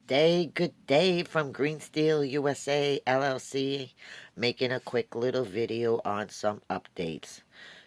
Good day from Green Steel USA LLC, making a quick little video on some updates.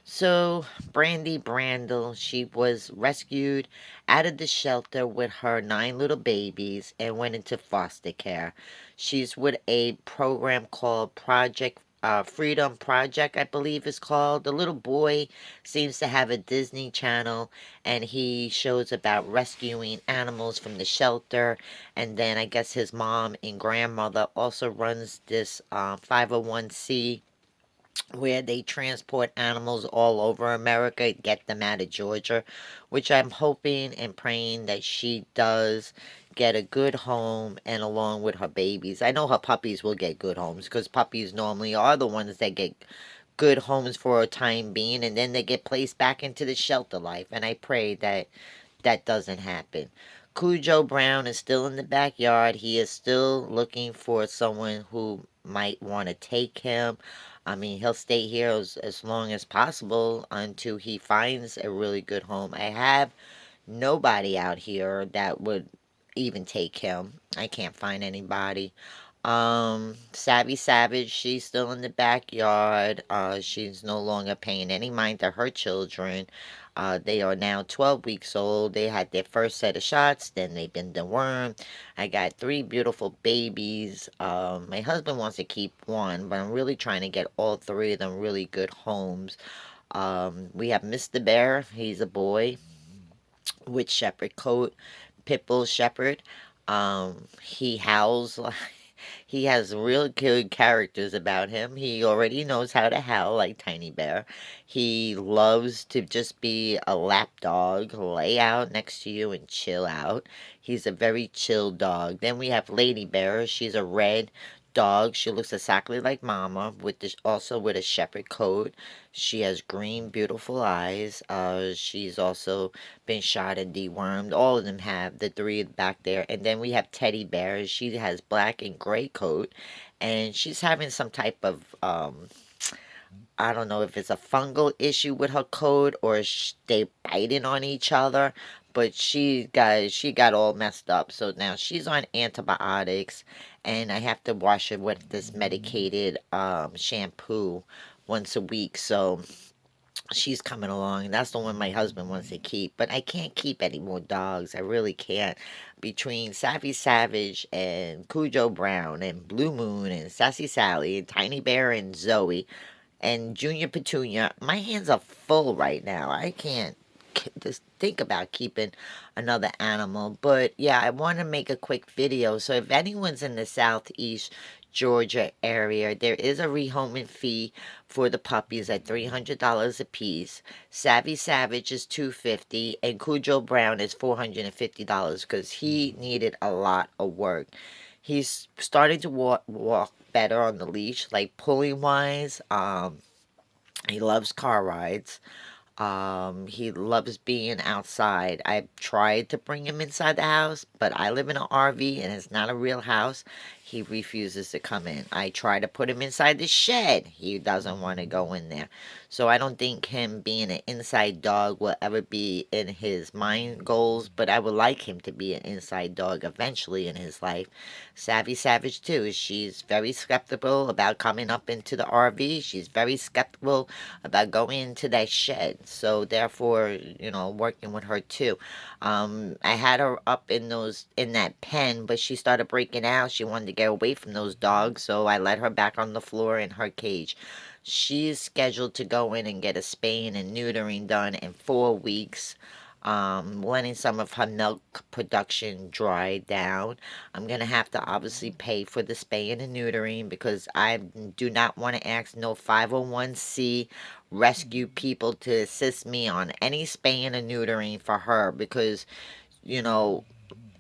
So, Brandy Brandel, she was rescued out of the shelter with her 9 little babies and went into foster care. She's with a program called Project Freedom Project, I believe is called. The little boy seems to have a Disney channel, and he shows about rescuing animals from the shelter. And then I guess his mom and grandmother also runs this 501c where they transport animals all over America, get them out of Georgia, which I'm hoping and praying that she does get a good home and along with her babies. I know her puppies will get good homes because puppies normally are the ones that get good homes for a time being, and then they get placed back into the shelter life, and I pray that that doesn't happen. Cujo Brown is still in the backyard. He is still looking for someone who might want to take him. I mean, he'll stay here as long as possible until he finds a really good home. I have nobody out here that would even take him. I can't find anybody. Savvy Savage, she's still in the backyard. She's no longer paying any mind to her children. They are now 12 weeks old. They had their first set of shots, then they've been dewormed. I got 3 beautiful babies. My husband wants to keep one, but I'm really trying to get all 3 of them really good homes. We have Mr. Bear, he's a boy with shepherd coat, Pitbull Shepherd. He howls. He has real good characters about him. He already knows how to howl like Tiny Bear. He loves to just be a lap dog, lay out next to you and chill out. He's a very chill dog. Then we have Lady Bear. She's a red dog. She looks exactly like Mama, with this, also with a shepherd coat. She has green, beautiful eyes. She's also been shot and dewormed. All of them have, the 3 back there. And then we have Teddy Bear. She has black and gray coat, and she's having some type of I don't know if it's a fungal issue with her coat or they biting on each other, but she got all messed up. So now she's on antibiotics, and I have to wash her with this medicated shampoo once a week. So she's coming along. That's the one my husband wants to keep. But I can't keep any more dogs. I really can't. Between Savvy Savage and Cujo Brown and Blue Moon and Sassy Sally and Tiny Bear and Zoe and Junior Petunia, my hands are full right now. I can't just think about keeping another animal. But yeah, I want to make a quick video. So if anyone's in the Southeast Georgia area, there is a rehoming fee for the puppies at $300 a piece. Savvy Savage is $250, and Cujo Brown is $450 because he needed a lot of work. He's starting to walk better on the leash, like pulling wise. He loves car rides. He loves being outside. I tried to bring him inside the house, but I live in an RV and it's not a real house. He refuses to come in. I try to put him inside the shed. He doesn't want to go in there. So I don't think him being an inside dog will ever be in his mind goals, but I would like him to be an inside dog eventually in his life. Savvy Savage too. She's very skeptical about coming up into the RV. She's very skeptical about going into that shed. So therefore, working with her too. I had her up in that pen, but she started breaking out. She wanted to get away from those dogs, so I let her back on the floor in her cage. She's scheduled to go in and get a spaying and neutering done in 4 weeks. Letting some of her milk production dry down. I'm gonna have to obviously pay for the spaying and neutering because I do not want to ask no 501c rescue people to assist me on any spaying and neutering for her because you know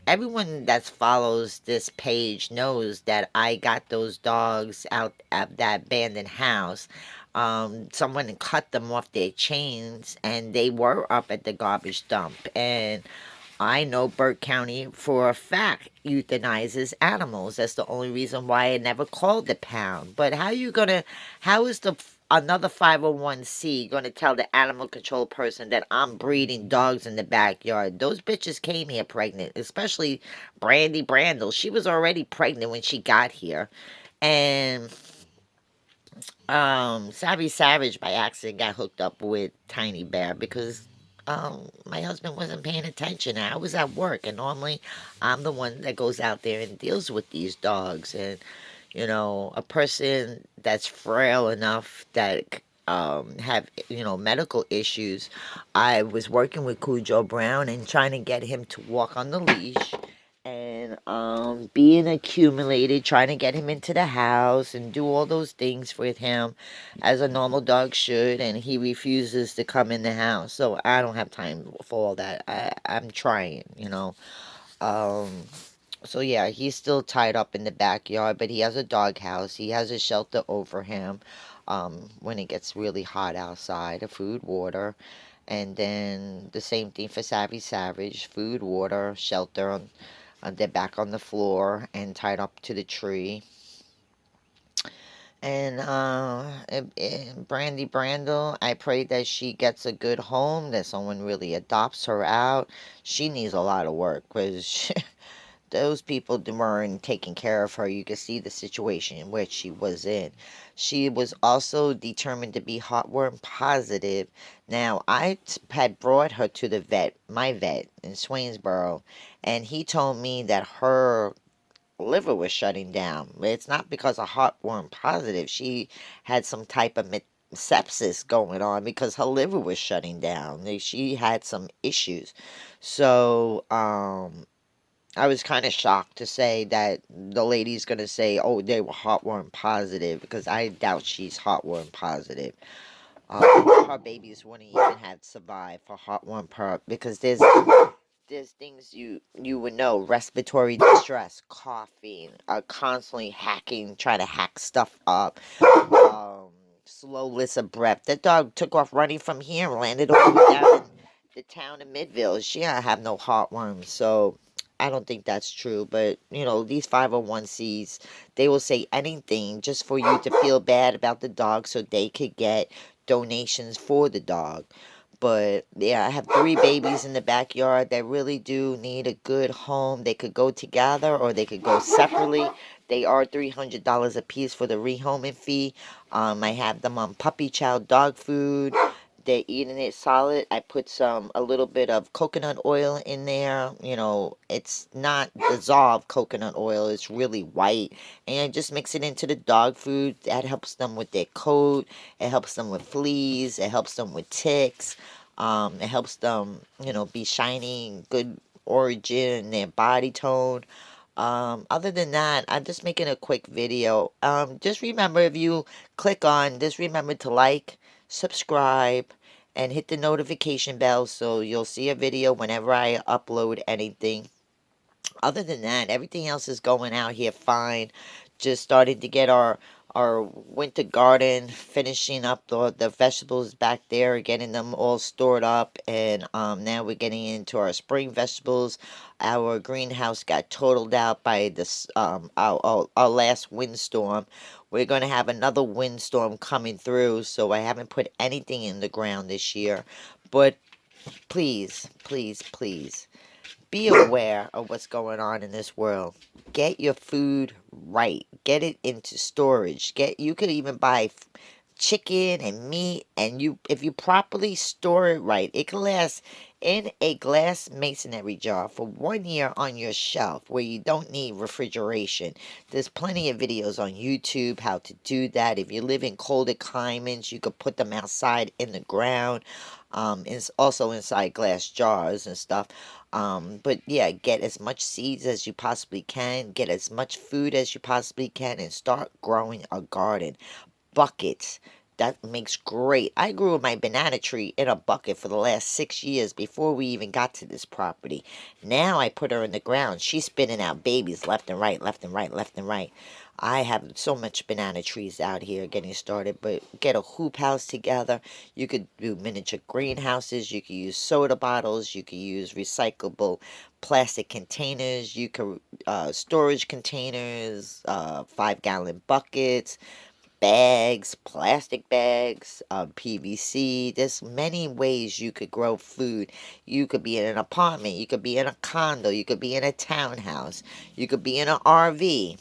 everyone that follows this page knows that I got those dogs out of that abandoned house. Someone cut them off their chains and they were up at the garbage dump. And I know Burke County for a fact euthanizes animals. That's the only reason why I never called the pound. But how is the another 501c going to tell the animal control person that I'm breeding dogs in the backyard. Those bitches came here pregnant, especially Brandy Brandel. She was already pregnant when she got here. And Savvy Savage by accident got hooked up with Tiny Bear because my husband wasn't paying attention. I was at work, and normally I'm the one that goes out there and deals with these dogs. And a person that's frail enough that have medical issues. I was working with Cujo Brown and trying to get him to walk on the leash and being accumulated, trying to get him into the house and do all those things with him as a normal dog should, and he refuses to come in the house. So I don't have time for all that. I'm trying. Um, so yeah, he's still tied up in the backyard, but he has a dog house. He has a shelter over him. When it gets really hot outside, a food, water, and then the same thing for Savvy Savage, food, water, shelter. They're back on the floor and tied up to the tree. And Brandy Brandel, I pray that she gets a good home, that someone really adopts her out. She needs a lot of work because those people weren't taking care of her. You could see the situation in which she was in. She was also determined to be heartworm positive. Now, had brought her to the vet, my vet in Swainsboro, and he told me that her liver was shutting down. It's not because of heartworm positive. She had some type of sepsis going on because her liver was shutting down. She had some issues. So, I was kind of shocked to say that the lady's going to say, oh, they were heartworm positive, because I doubt she's heartworm positive. Her babies wouldn't even have survived for heartworm because there's things you would know: respiratory distress, coughing, constantly hacking, trying to hack stuff up, slowness of breath. That dog took off running from here and landed all the way down in the town of Midville. She don't have no heartworms, so I don't think that's true. But these 501c's, they will say anything just for you to feel bad about the dog, so they could get donations for the dog. But yeah, I have 3 babies in the backyard that really do need a good home. They could go together or they could go separately. They are $300 a piece for the rehoming fee. I have them on puppy chow dog food. They're eating it solid. I put a little bit of coconut oil in there. It's not dissolved coconut oil. It's really white. And I just mix it into the dog food. That helps them with their coat. It helps them with fleas. It helps them with ticks. It helps them, be shiny, good origin, their body tone. Other than that, I'm just making a quick video. Just remember, if you click on, just remember to like, subscribe, and hit the notification bell so you'll see a video whenever I upload anything. Other than that, everything else is going out here fine. Just started to get our winter garden, finishing up the vegetables back there, getting them all stored up, and now we're getting into our spring vegetables. Our greenhouse got totaled out by this our last windstorm. We're going to have another windstorm coming through, so I haven't put anything in the ground this year. But please, please, please, be aware of what's going on in this world. Get your food right. Get it into storage. You could even buy chicken and meat, and if you properly store it right, it can last in a glass masonry jar for 1 year on your shelf where you don't need refrigeration. There's plenty of videos on YouTube how to do that. If you live in colder climates, you could put them outside in the ground. It's also inside glass jars and stuff. But yeah, get as much seeds as you possibly can, get as much food as you possibly can, and start growing a garden. Buckets. That makes great. I grew my banana tree in a bucket for the last 6 years before we even got to this property. Now I put her in the ground. She's spitting out babies left and right, left and right, left and right. I have so much banana trees out here getting started, but get a hoop house together. You could do miniature greenhouses. You could use soda bottles. You could use recyclable plastic containers. You could storage containers, 5-gallon buckets. bags, plastic bags, PVC. There's many ways you could grow food. You could be in an apartment, you could be in a condo, you could be in a townhouse, you could be in an RV,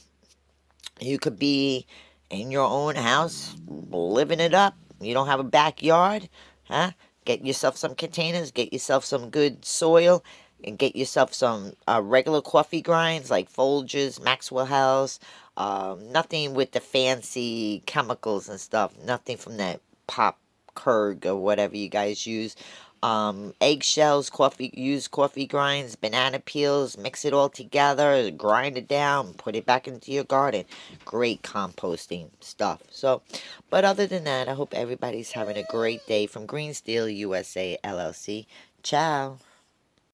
you could be in your own house, living it up. You don't have a backyard, huh? Get yourself some containers, get yourself some good soil, and get yourself some regular coffee grinds like Folgers, Maxwell House. Nothing with the fancy chemicals and stuff. Nothing from that pop Kurg or whatever you guys use. Eggshells, use coffee grinds, banana peels, mix it all together, grind it down, put it back into your garden. Great composting stuff. So, but other than that, I hope everybody's having a great day from Green Steel USA LLC. Ciao.